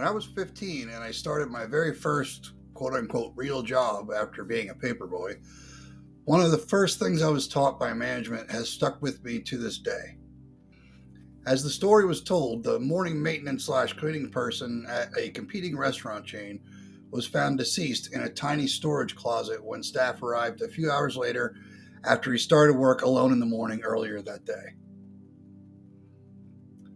When I was 15 and I started my very first quote-unquote real job after being a paperboy, one of the first things I was taught by management has stuck with me to this day. As the story was told, the morning maintenance/cleaning person at a competing restaurant chain was found deceased in a tiny storage closet when staff arrived a few hours later after he started work alone in the morning earlier that day.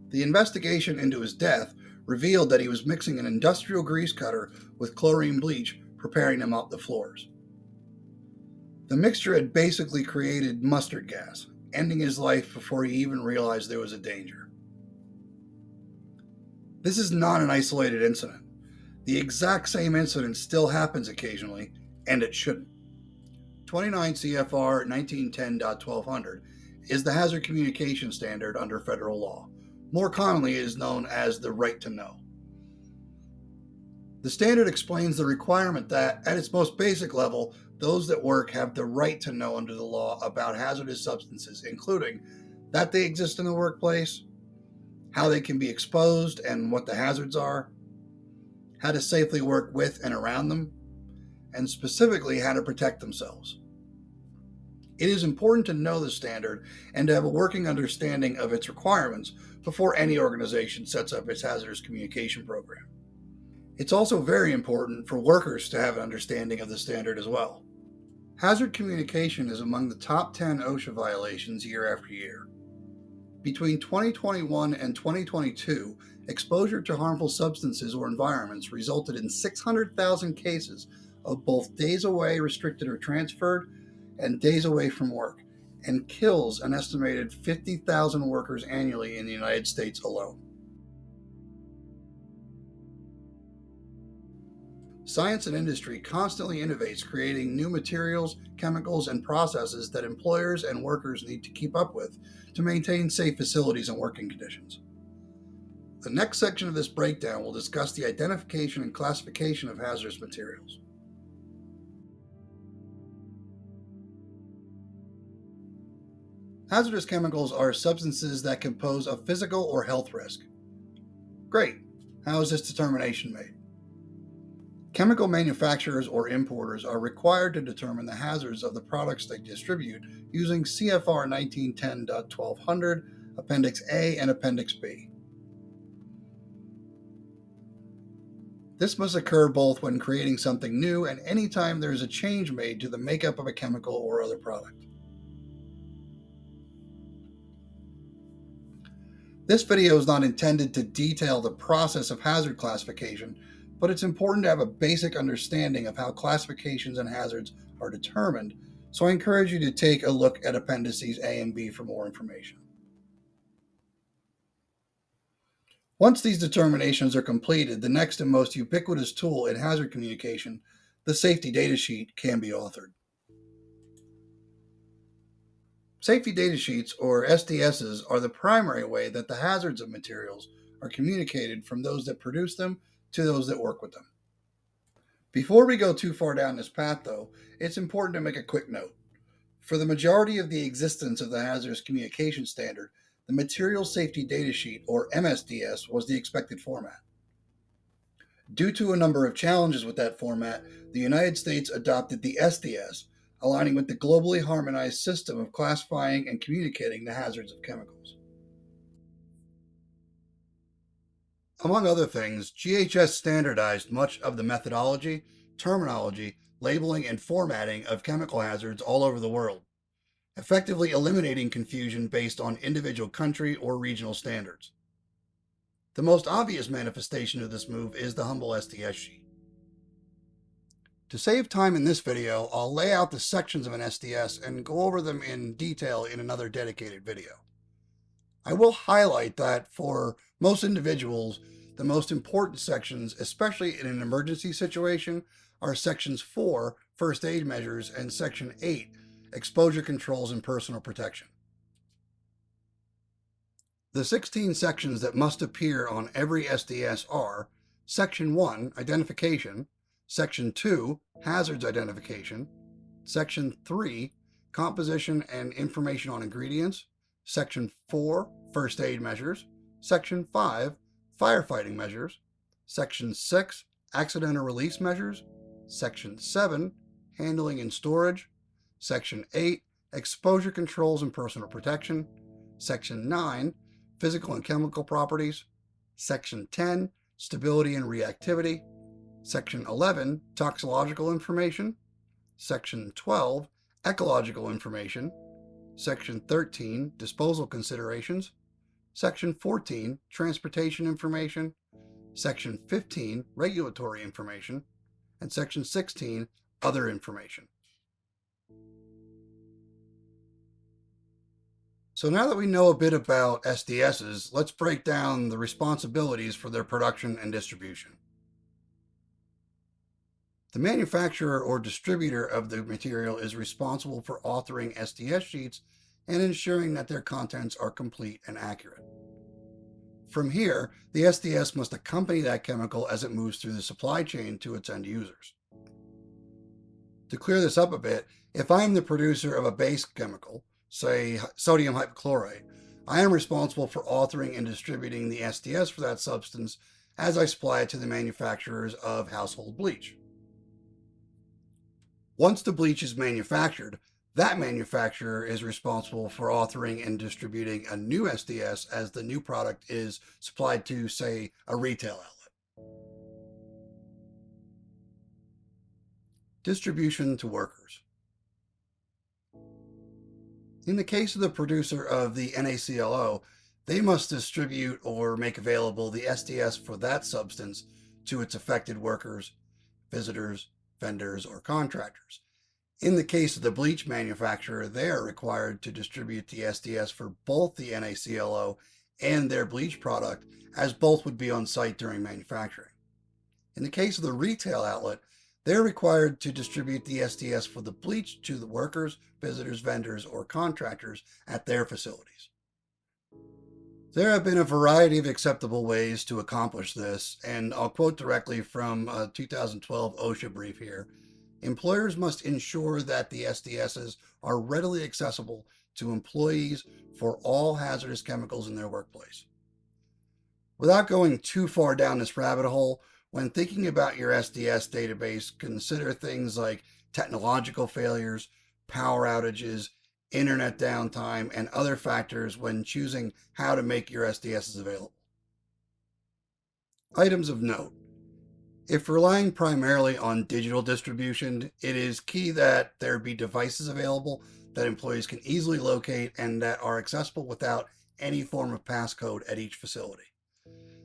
The investigation into his death revealed that he was mixing an industrial grease cutter with chlorine bleach, preparing to mop the floors. The mixture had basically created mustard gas, ending his life before he even realized there was a danger. This is not an isolated incident. The exact same incident still happens occasionally, and it shouldn't. 29 CFR 1910.1200 is the Hazard Communication Standard under federal law. More commonly, it is known as the right to know. The standard explains the requirement that, at its most basic level, those that work have the right to know under the law about hazardous substances, including that they exist in the workplace, how they can be exposed and what the hazards are, how to safely work with and around them, and specifically how to protect themselves. It is important to know the standard and to have a working understanding of its requirements before any organization sets up its hazardous communication program. It's also very important for workers to have an understanding of the standard as well. Hazard communication is among the top 10 OSHA violations year after year. Between 2021 and 2022, exposure to harmful substances or environments resulted in 600,000 cases of both days away restricted or transferred and days away from work, and kills an estimated 50,000 workers annually in the United States alone. Science and industry constantly innovates, creating new materials, chemicals, and processes that employers and workers need to keep up with to maintain safe facilities and working conditions. The next section of this breakdown will discuss the identification and classification of hazardous materials. Hazardous chemicals are substances that can pose a physical or health risk. Great. How is this determination made? Chemical manufacturers or importers are required to determine the hazards of the products they distribute using CFR 1910.1200, Appendix A and Appendix B. This must occur both when creating something new and any time there is a change made to the makeup of a chemical or other product. This video is not intended to detail the process of hazard classification, but it's important to have a basic understanding of how classifications and hazards are determined, so I encourage you to take a look at Appendices A and B for more information. Once these determinations are completed, the next and most ubiquitous tool in hazard communication, the safety data sheet, can be authored. Safety data sheets, or SDSs, are the primary way that the hazards of materials are communicated from those that produce them to those that work with them. Before we go too far down this path, though, it's important to make a quick note. For the majority of the existence of the Hazardous Communication Standard, the Material Safety Data Sheet, or MSDS, was the expected format. Due to a number of challenges with that format, the United States adopted the SDS, aligning with the globally harmonized system of classifying and communicating the hazards of chemicals. Among other things, GHS standardized much of the methodology, terminology, labeling, and formatting of chemical hazards all over the world, effectively eliminating confusion based on individual country or regional standards. The most obvious manifestation of this move is the humble SDS sheet. To save time in this video, I'll lay out the sections of an SDS and go over them in detail in another dedicated video. I will highlight that for most individuals, the most important sections, especially in an emergency situation, are Sections 4, First Aid Measures, and Section 8, Exposure Controls and Personal Protection. The 16 sections that must appear on every SDS are Section 1, Identification, Section 2, Hazards Identification, Section 3, Composition and Information on Ingredients, Section 4, First Aid Measures, Section 5, Firefighting Measures, Section 6, accidental release measures. Section 7, handling and storage. Section 8, exposure controls and personal protection. Section 9, physical and chemical properties. Section 10, stability and reactivity. Section 11, toxicological information. Section 12, ecological information. Section 13, disposal considerations. Section 14, transportation information. Section 15, regulatory information. And Section 16, other information. So now that we know a bit about SDSs, let's break down the responsibilities for their production and distribution. The manufacturer or distributor of the material is responsible for authoring SDS sheets and ensuring that their contents are complete and accurate. From here, the SDS must accompany that chemical as it moves through the supply chain to its end users. To clear this up a bit, if I am the producer of a base chemical, say sodium hypochlorite, I am responsible for authoring and distributing the SDS for that substance as I supply it to the manufacturers of household bleach. Once the bleach is manufactured, that manufacturer is responsible for authoring and distributing a new SDS as the new product is supplied to, say, a retail outlet. Distribution to workers. In the case of the producer of the NaClO, they must distribute or make available the SDS for that substance to its affected workers, visitors, vendors, or contractors. In the case of the bleach manufacturer, they are required to distribute the SDS for both the NaClO and their bleach product, as both would be on site during manufacturing. In the case of the retail outlet, they're required to distribute the SDS for the bleach to the workers, visitors, vendors, or contractors at their facilities. There have been a variety of acceptable ways to accomplish this, and I'll quote directly from a 2012 OSHA brief here. Employers must ensure that the SDSs are readily accessible to employees for all hazardous chemicals in their workplace. Without going too far down this rabbit hole, when thinking about your SDS database, consider things like technological failures, power outages, internet downtime, and other factors when choosing how to make your SDSs available. Items of note. If relying primarily on digital distribution, it is key that there be devices available that employees can easily locate and that are accessible without any form of passcode at each facility.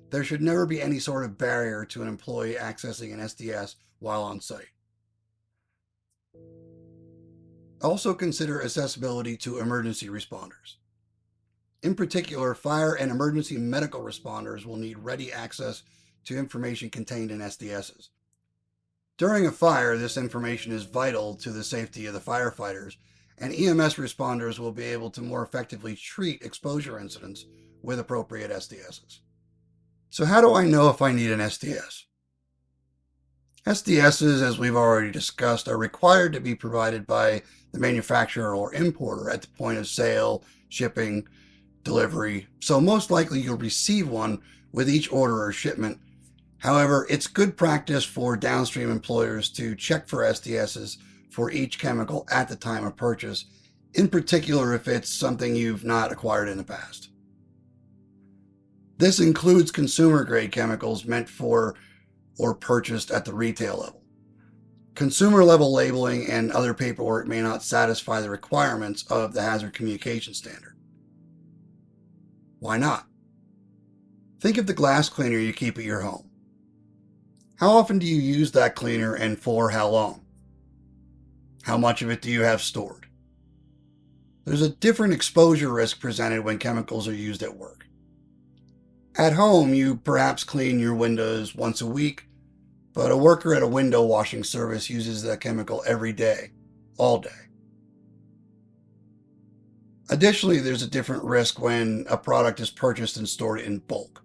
There should never be any sort of barrier to an employee accessing an SDS while on site. Also consider accessibility to emergency responders. In particular, fire and emergency medical responders will need ready access to information contained in SDSs. During a fire, this information is vital to the safety of the firefighters, and EMS responders will be able to more effectively treat exposure incidents with appropriate SDSs. So how do I know if I need an SDS? SDSs, as we've already discussed, are required to be provided by the manufacturer or importer at the point of sale, shipping, delivery, so most likely you'll receive one with each order or shipment. However, it's good practice for downstream employers to check for SDSs for each chemical at the time of purchase, in particular if it's something you've not acquired in the past. This includes consumer-grade chemicals meant for or purchased at the retail level. Consumer-level labeling and other paperwork may not satisfy the requirements of the Hazard Communication Standard. Why not? Think of the glass cleaner you keep at your home. How often do you use that cleaner and for how long? How much of it do you have stored? There's a different exposure risk presented when chemicals are used at work. At home, you perhaps clean your windows once a week, but a worker at a window washing service uses that chemical every day, all day. Additionally, there's a different risk when a product is purchased and stored in bulk.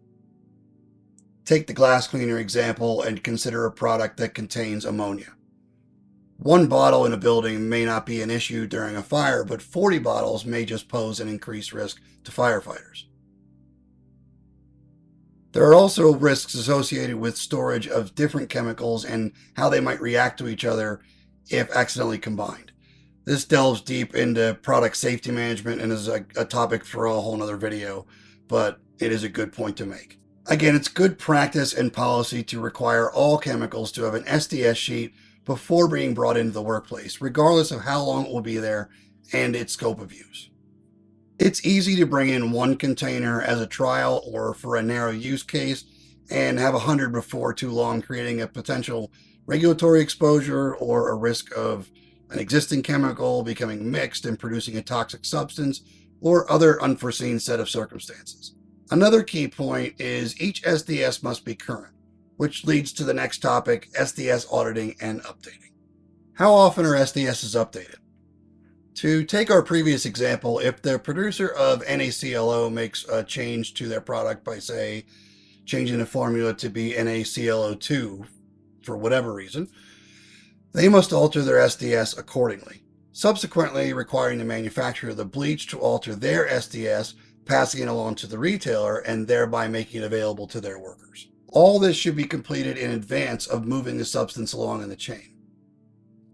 Take the glass cleaner example and consider a product that contains ammonia. One bottle in a building may not be an issue during a fire, but 40 bottles may just pose an increased risk to firefighters. There are also risks associated with storage of different chemicals and how they might react to each other if accidentally combined. This delves deep into product safety management and is a topic for a whole nother video, but it is a good point to make. Again, it's good practice and policy to require all chemicals to have an SDS sheet before being brought into the workplace, regardless of how long it will be there and its scope of use. It's easy to bring in one container as a trial or for a narrow use case and have 100 before too long, creating a potential regulatory exposure or a risk of an existing chemical becoming mixed and producing a toxic substance or other unforeseen set of circumstances. Another key point is each SDS must be current, which leads to the next topic, SDS auditing and updating. How often are SDSs updated? To take our previous example, if the producer of NaClO makes a change to their product by, say, changing the formula to be NaClO2 for whatever reason, they must alter their SDS accordingly, subsequently requiring the manufacturer of the bleach to alter their SDS, passing it along to the retailer and thereby making it available to their workers. All this should be completed in advance of moving the substance along in the chain.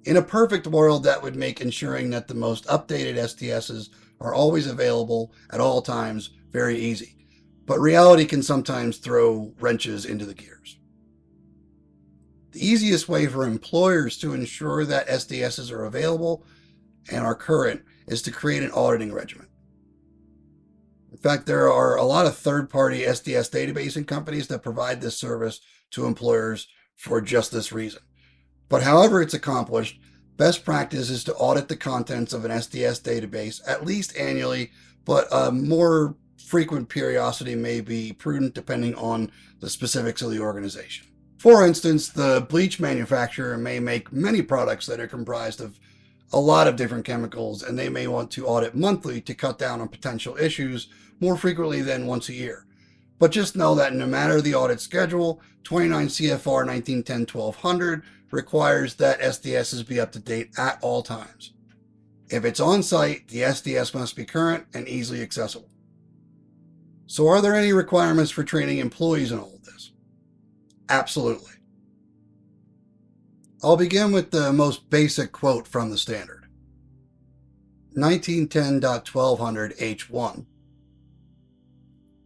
In a perfect world, that would make ensuring that the most updated SDSs are always available at all times very easy, but reality can sometimes throw wrenches into the gears. The easiest way for employers to ensure that SDSs are available and are current is to create an auditing regimen. In fact, there are a lot of third-party SDS databasing companies that provide this service to employers for just this reason. But however it's accomplished, best practice is to audit the contents of an SDS database at least annually, but a more frequent periodicity may be prudent depending on the specifics of the organization. For instance, the bleach manufacturer may make many products that are comprised of a lot of different chemicals, and they may want to audit monthly to cut down on potential issues more frequently than once a year. But just know that no matter the audit schedule, 29 CFR 1910-1200 requires that SDSs be up to date at all times. If it's on site, the SDS must be current and easily accessible. So are there any requirements for training employees in all of this? Absolutely. I'll begin with the most basic quote from the standard. 1910.1200 H1.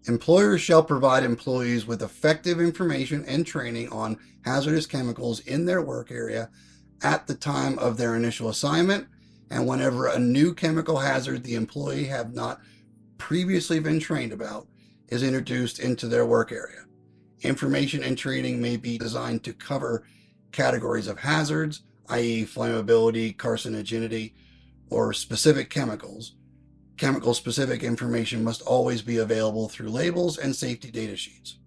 Employers shall provide employees with effective information and training on hazardous chemicals in their work area at the time of their initial assignment and whenever a new chemical hazard the employee have not previously been trained about is introduced into their work area. Information and training may be designed to cover categories of hazards, i.e. flammability, carcinogenity, or specific chemicals. Chemical-specific information must always be available through labels and safety data sheets.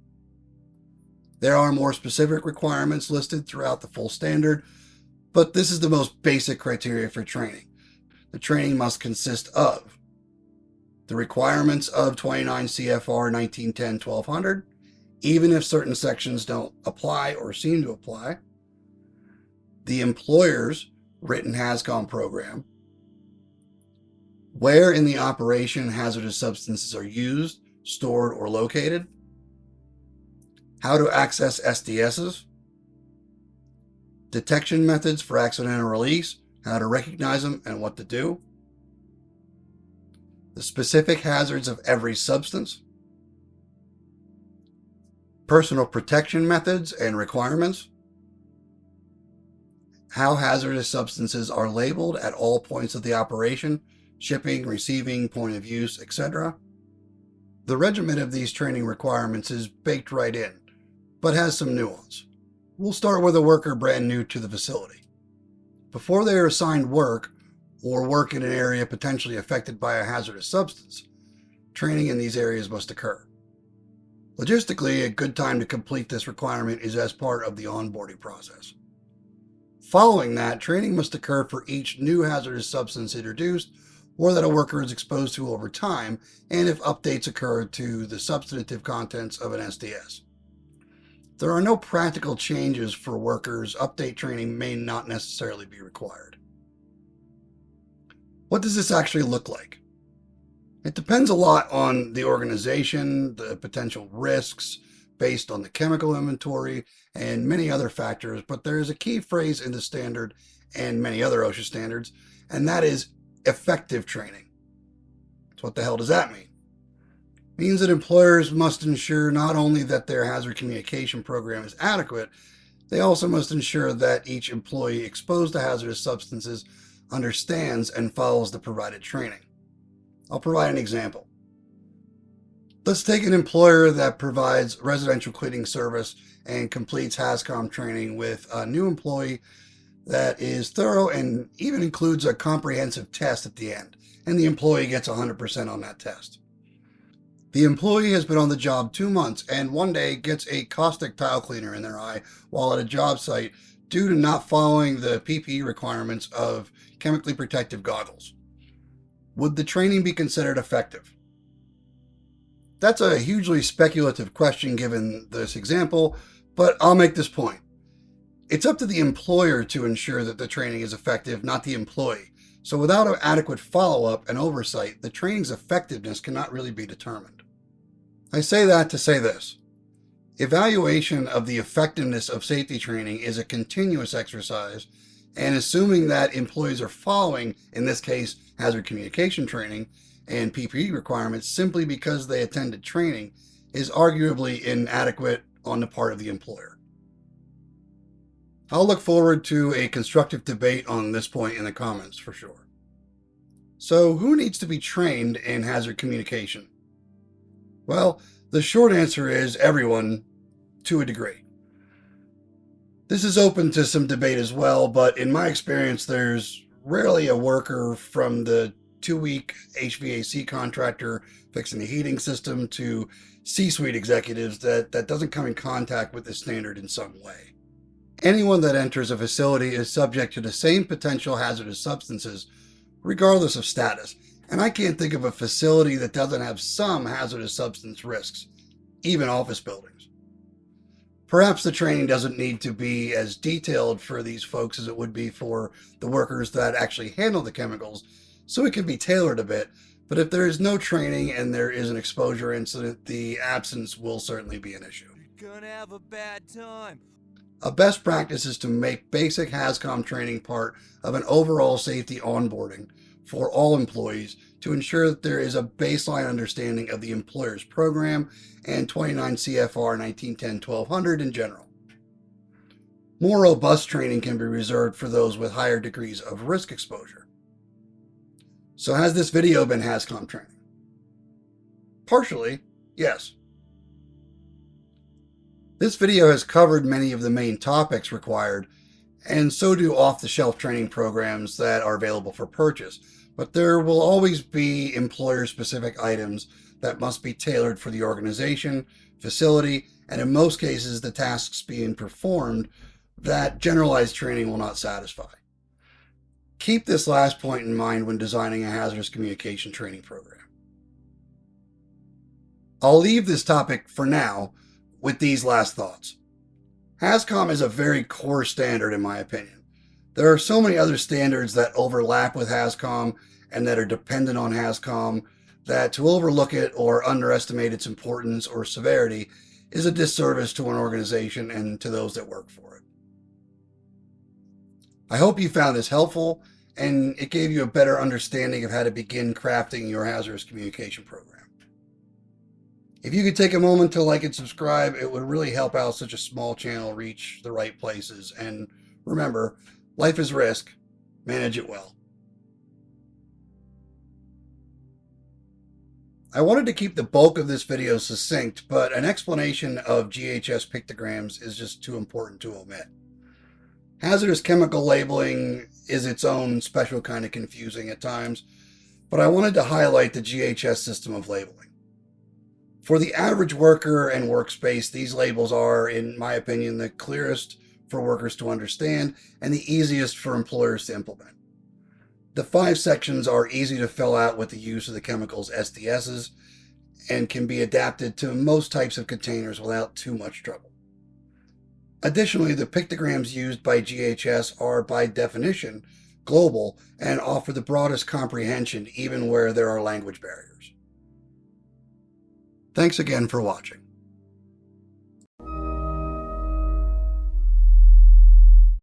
There are more specific requirements listed throughout the full standard, but this is the most basic criteria for training. The training must consist of the requirements of 29 CFR 1910-1200, even if certain sections don't apply or seem to apply, the employer's written HAZCOM program, where in the operation hazardous substances are used, stored, or located, how to access SDSs, detection methods for accidental release, how to recognize them and what to do, the specific hazards of every substance, personal protection methods and requirements, how hazardous substances are labeled at all points of the operation, shipping, receiving, point of use, etc. The regimen of these training requirements is baked right in, but has some nuance. We'll start with a worker brand new to the facility. Before they are assigned work, or work in an area potentially affected by a hazardous substance, training in these areas must occur. Logistically, a good time to complete this requirement is as part of the onboarding process. Following that, training must occur for each new hazardous substance introduced or that a worker is exposed to over time, and if updates occur to the substantive contents of an SDS. If there are no practical changes for workers, update training may not necessarily be required. What does this actually look like? It depends a lot on the organization, the potential risks, based on the chemical inventory and many other factors, but there is a key phrase in the standard and many other OSHA standards, and that is effective training. So what the hell does that mean? It means that employers must ensure not only that their hazard communication program is adequate, they also must ensure that each employee exposed to hazardous substances understands and follows the provided training. I'll provide an example. Let's take an employer that provides residential cleaning service and completes HAZCOM training with a new employee that is thorough and even includes a comprehensive test at the end, and the employee gets 100% on that test. The employee has been on the job 2 months and one day gets a caustic tile cleaner in their eye while at a job site due to not following the PPE requirements of chemically protective goggles. Would the training be considered effective? That's a hugely speculative question given this example, but I'll make this point. It's up to the employer to ensure that the training is effective, not the employee. So without an adequate follow-up and oversight, the training's effectiveness cannot really be determined. I say that to say this. Evaluation of the effectiveness of safety training is a continuous exercise, and assuming that employees are following, in this case, hazard communication training, and PPE requirements simply because they attended training is arguably inadequate on the part of the employer. I'll look forward to a constructive debate on this point in the comments for sure. So who needs to be trained in hazard communication? Well, the short answer is everyone to a degree. This is open to some debate as well, but in my experience, there's rarely a worker from the 2-week HVAC contractor fixing the heating system to C-suite executives that doesn't come in contact with the standard in some way. Anyone that enters a facility is subject to the same potential hazardous substances, regardless of status, and I can't think of a facility that doesn't have some hazardous substance risks, even office buildings. Perhaps the training doesn't need to be as detailed for these folks as it would be for the workers that actually handle the chemicals, so it can be tailored a bit, but if there is no training and there is an exposure incident, the absence will certainly be an issue. You're gonna have a bad time. A best practice is to make basic HAZCOM training part of an overall safety onboarding for all employees to ensure that there is a baseline understanding of the employer's program and 29 CFR 1910-1200 in general. More robust training can be reserved for those with higher degrees of risk exposure. So has this video been HAZCOM training? Partially, yes. This video has covered many of the main topics required, and so do off-the-shelf training programs that are available for purchase, but there will always be employer-specific items that must be tailored for the organization, facility, and in most cases the tasks being performed that generalized training will not satisfy. Keep this last point in mind when designing a hazardous communication training program. I'll leave this topic for now with these last thoughts. HAZCOM is a very core standard in my opinion. There are so many other standards that overlap with HAZCOM and that are dependent on HAZCOM that to overlook it or underestimate its importance or severity is a disservice to an organization and to those that work for it. I hope you found this helpful and it gave you a better understanding of how to begin crafting your hazardous communication program. If you could take a moment to like and subscribe, it would really help out such a small channel reach the right places. And remember, life is risk. Manage it well. I wanted to keep the bulk of this video succinct, but an explanation of GHS pictograms is just too important to omit. Hazardous chemical labeling is its own special kind of confusing at times, but I wanted to highlight the GHS system of labeling. For the average worker and workspace, these labels are, in my opinion, the clearest for workers to understand and the easiest for employers to implement. The 5 sections are easy to fill out with the use of the chemicals SDSs and can be adapted to most types of containers without too much trouble. Additionally, the pictograms used by GHS are by definition global and offer the broadest comprehension even where there are language barriers. Thanks again for watching.